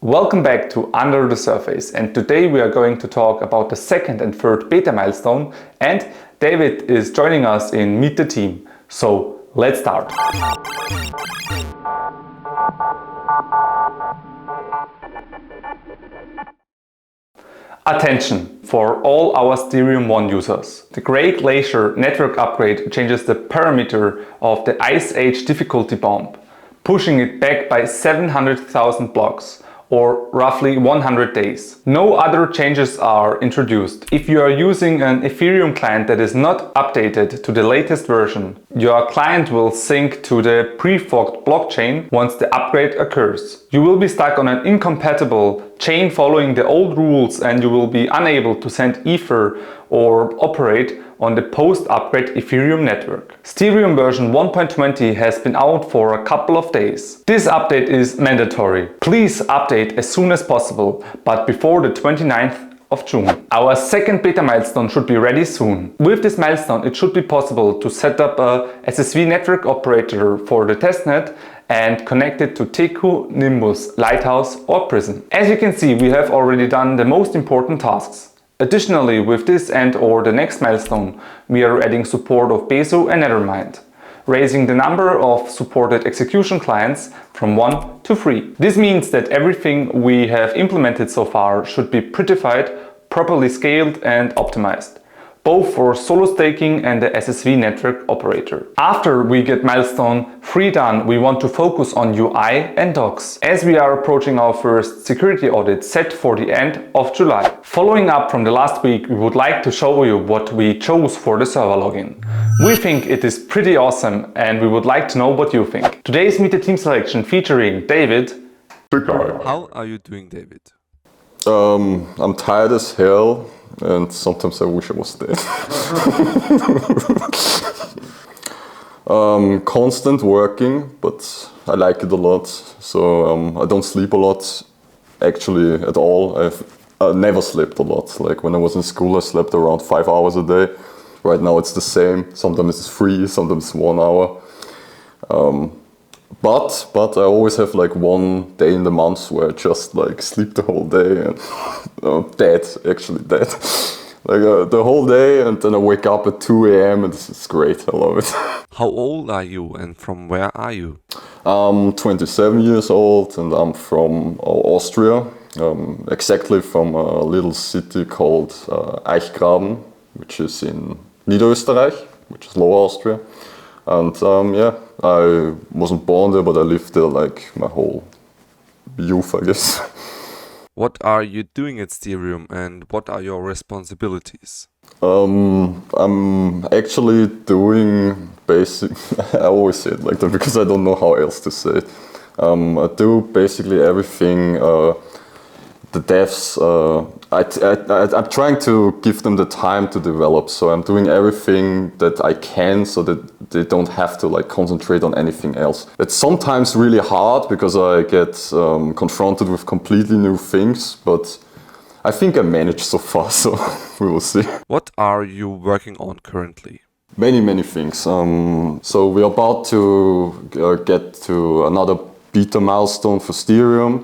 Welcome back to Under the Surface, and today we are going to talk about the second and third beta milestone, and David is joining us in Meet the Team. So let's start. Attention for all our Stereum 1 users. The Great Glacier network upgrade changes the parameter of the Ice Age difficulty bomb, pushing it back by 700,000 blocks, or roughly 100 days. No other changes are introduced. If you are using an Ethereum client that is not updated to the latest version, your client will sync to the pre-forked blockchain once the upgrade occurs. You will be stuck on an incompatible chain following the old rules, and you will be unable to send Ether or operate on the post-upgrade Ethereum network. Stereum version 1.20 has been out for a couple of days. This update is mandatory. Please update as soon as possible, but before the 29th of June. Our second beta milestone should be ready soon. With this milestone, it should be possible to set up a SSV network operator for the testnet and connect it to Teku, Nimbus, Lighthouse or Prism. As you can see, we have already done the most important tasks. Additionally, with this and/or the next milestone, we are adding support of Besu and Nethermind, raising the number of supported execution clients from 1 to 3. This means that everything we have implemented so far should be prettified, properly scaled and optimized, both for solo staking and the SSV network operator. After we get milestone 3 done, we want to focus on UI and docs, as we are approaching our first security audit set for the end of July. Following up from the last week, we would like to show you what we chose for the server login. We think it is pretty awesome and we would like to know what you think. Today's Meet the Team selection featuring David. How are you doing, David? I'm tired as hell. And sometimes I wish I was dead. Constant working, but I like it a lot. So I don't sleep a lot, actually at all. I never slept a lot. Like when I was in school, I slept around 5 hours a day. Right now it's the same. Sometimes it's 3, sometimes 1 hour. But I always have like one day in the month where I just like sleep the whole day and dead. Like the whole day, and then I wake up at 2 a.m. and it's great. I love it. How old are you and from where are you? I'm 27 years old and I'm from Austria, exactly from a little city called Eichgraben, which is in Niederösterreich, which is Lower Austria. And I wasn't born there, but I lived there like my whole youth, I guess. What are you doing at Stereum and what are your responsibilities? I'm actually doing basic, I always say it like that because I don't know how else to say it. I do basically everything the devs, I'm trying to give them the time to develop, so I'm doing everything that I can so that they don't have to like concentrate on anything else. It's sometimes really hard because I get confronted with completely new things, but I think I managed so far, so we will see. What are you working on currently? Many things. So we're about to get to another beta milestone for Stereum.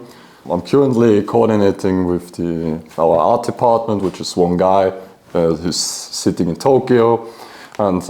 I'm currently coordinating with our art department, which is one guy who's sitting in Tokyo, and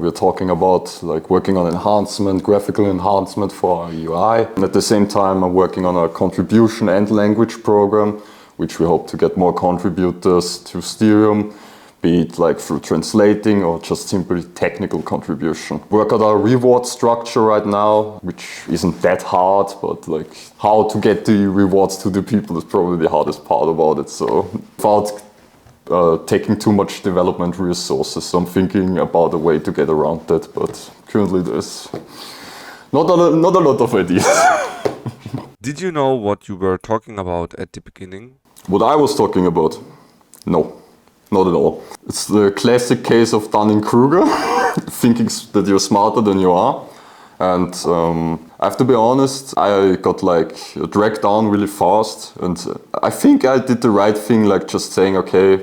we're talking about like working on enhancement, graphical enhancement for our UI. And at the same time, I'm working on a contribution and language program, which we hope to get more contributors to Stereum, be it like through translating or just simply technical contribution. Work out our reward structure right now, which isn't that hard, but like how to get the rewards to the people is probably the hardest part about it. So without taking too much development resources, so I'm thinking about a way to get around that, but currently there's not a lot of ideas. Did you know what you were talking about at the beginning? What I was talking about? No. Not at all. It's the classic case of Dunning-Kruger, thinking that you're smarter than you are. And I have to be honest, I got like dragged down really fast. And I think I did the right thing, like just saying, okay,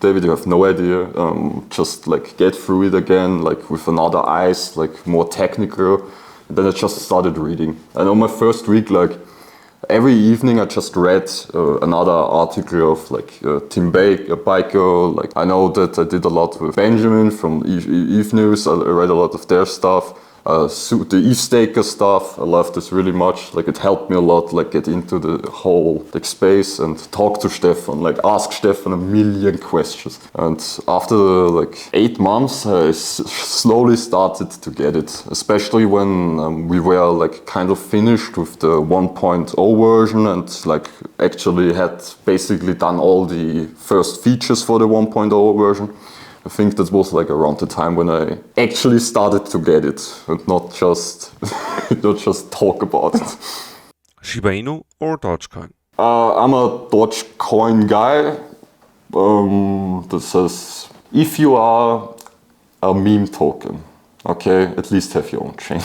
David, you have no idea. Just like get through it again, like with another eyes, like more technical. And then I just started reading. And on my first week, like Every evening I just read another article of like Tim Baker. Like I know that I did a lot with Benjamin from Eve News. I read a lot of their stuff. The Eve Staker stuff, I love this really much. Like it helped me a lot, like get into the whole like space and talk to Stefan, like ask Stefan a million questions. And after like 8 months, I slowly started to get it, especially when we were like kind of finished with the 1.0 version and like actually had basically done all the first features for the 1.0 version. I think that was like around the time when I actually started to get it and not just talk about it. Shiba Inu or Dogecoin? I'm a Dogecoin guy. That says, if you are a meme token, okay, at least have your own chain.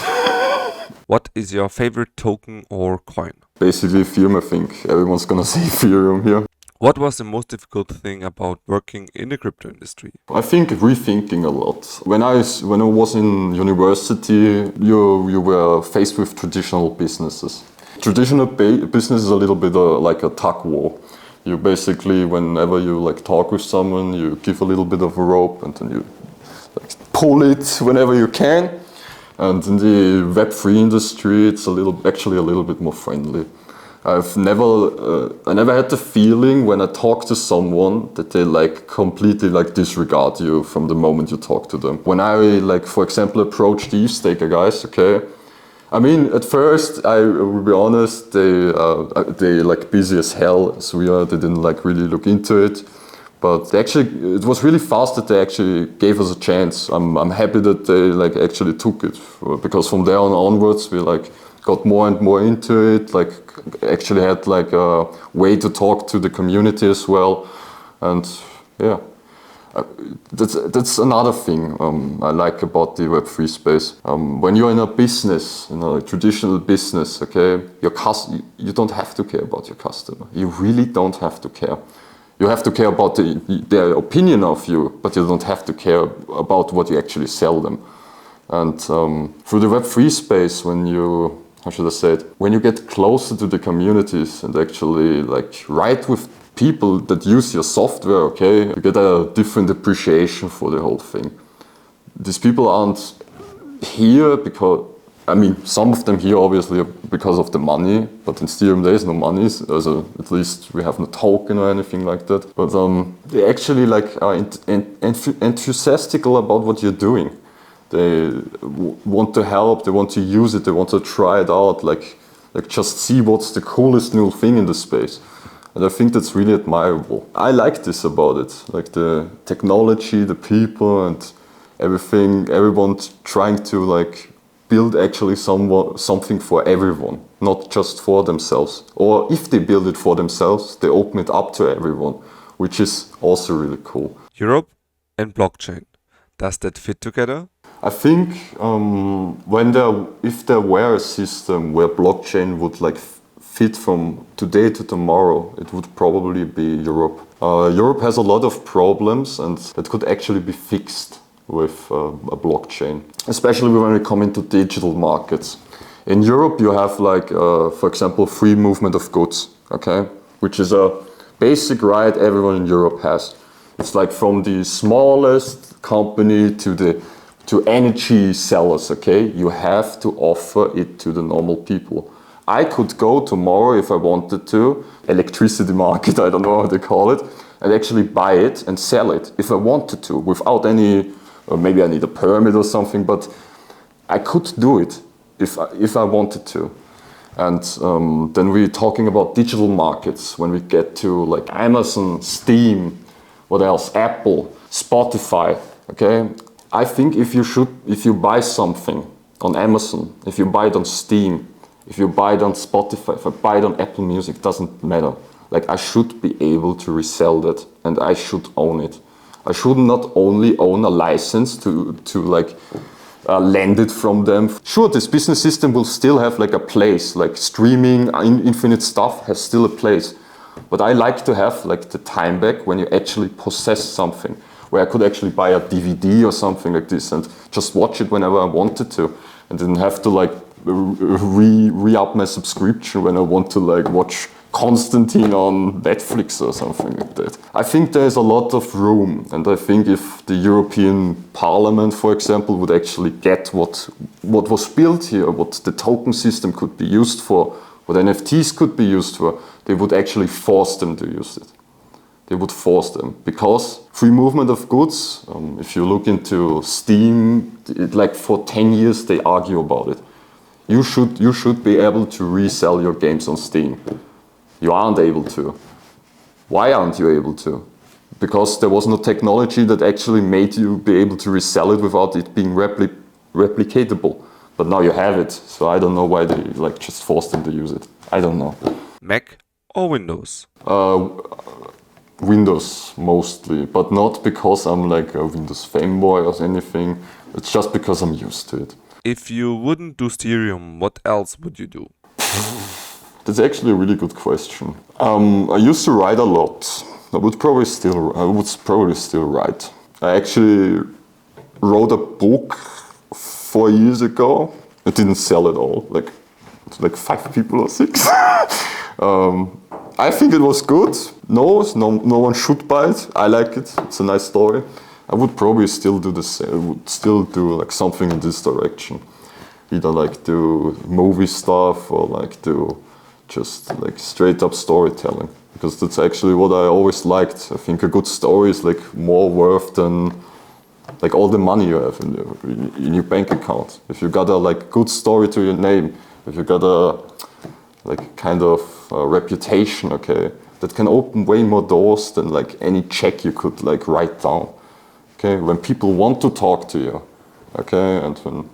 What is your favorite token or coin? Basically Ethereum, I think. Everyone's gonna say Ethereum here. What was the most difficult thing about working in the crypto industry? I think rethinking a lot. When I was in university, you were faced with traditional businesses. Traditional business is a little bit like a tug war. You basically, whenever you like talk with someone, you give a little bit of a rope and then you like pull it whenever you can. And in the Web3 industry, it's actually a little bit more friendly. I never had the feeling when I talk to someone that they like completely like disregard you from the moment you talk to them. When I like, for example, approached the Eve Staker guys, okay, I mean, at first, I will be honest, they like busy as hell, so they didn't like really look into it. But it was really fast that they actually gave us a chance. I'm happy that they like actually took it, because from there onwards we like got more and more into it, like actually had like a way to talk to the community as well. And yeah, that's another thing I like about the Web3 space. When you're in a business, a traditional business, okay, you don't have to care about your customer. You really don't have to care. You have to care about their opinion of you, but you don't have to care about what you actually sell them. And through the Web3 space, when you get closer to the communities and actually like write with people that use your software, okay, you get a different appreciation for the whole thing. These people aren't here because, I mean, some of them here obviously because of the money, but in Stereum there is no money, so at least we have no token or anything like that. But they actually like are enthusiastic about what you're doing. They want to help, they want to use it, they want to try it out, like just see what's the coolest new thing in the space. And I think that's really admirable. I like this about it, like the technology, the people and everything, everyone's trying to like build actually something for everyone, not just for themselves. Or if they build it for themselves, they open it up to everyone, which is also really cool. Europe and blockchain, does that fit together? I think if there were a system where blockchain would like fit from today to tomorrow, it would probably be Europe. Europe has a lot of problems and that could actually be fixed with a blockchain, especially when we come into digital markets. In Europe, you have like, for example, free movement of goods, okay, which is a basic right everyone in Europe has. It's like from the smallest company to energy sellers, okay? You have to offer it to the normal people. I could go tomorrow if I wanted to, electricity market, I don't know how they call it, and actually buy it and sell it if I wanted to, without any, or maybe I need a permit or something, but I could do it if I wanted to. And then we're talking about digital markets when we get to like Amazon, Steam, what else? Apple, Spotify, okay? I think if you buy something on Amazon, if you buy it on Steam, if you buy it on Spotify, if I buy it on Apple Music, doesn't matter. Like I should be able to resell that and I should own it. I should not only own a license to like lend it from them. Sure, this business system will still have like a place, like streaming, infinite stuff has still a place. But I like to have like the time back when you actually possess something, where I could actually buy a DVD or something like this and just watch it whenever I wanted to and didn't have to like re-up my subscription when I want to like watch Constantine on Netflix or something like that. I think there's a lot of room, and I think if the European Parliament, for example, would actually get what was built here, what the token system could be used for, what NFTs could be used for, they would actually force them to use it. They would force them, because free movement of goods, if you look into Steam, like for 10 years they argue about it. You should be able to resell your games on Steam. You aren't able to. Why aren't you able to? Because there was no technology that actually made you be able to resell it without it being replicatable. But now you have it, so I don't know why they like just forced them to use it. I don't know. Mac or Windows? Windows mostly, but not because I'm like a Windows fanboy or anything. It's just because I'm used to it. If you wouldn't do Stereum, what else would you do? That's actually a really good question. I used to write a lot. I would probably still write. I actually wrote a book 4 years ago. I didn't sell it all, like 5 people or 6. I think it was good. No one should buy it. I like it. It's a nice story. I would probably still do the same. I would still do like something in this direction. Either like do movie stuff or like do just like straight up storytelling, because that's actually what I always liked. I think a good story is like more worth than like all the money you have in your bank account. If you got a like good story to your name, if you got a like kind of reputation, okay, that can open way more doors than like any check you could like write down. Okay, when people want to talk to you, okay, and when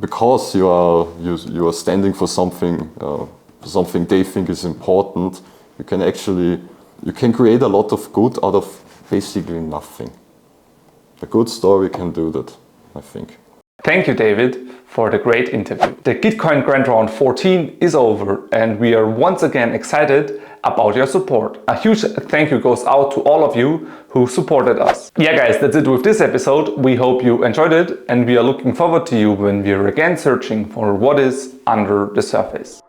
because you are standing for something they think is important, you can create a lot of good out of basically nothing. A good story can do that, I think. Thank you, David, for the great interview. The Gitcoin Grand Round 14 is over, and we are once again excited about your support. A huge thank you goes out to all of you who supported us. Yeah guys, that's it with this episode. We hope you enjoyed it, and we are looking forward to you when we are again searching for what is under the surface.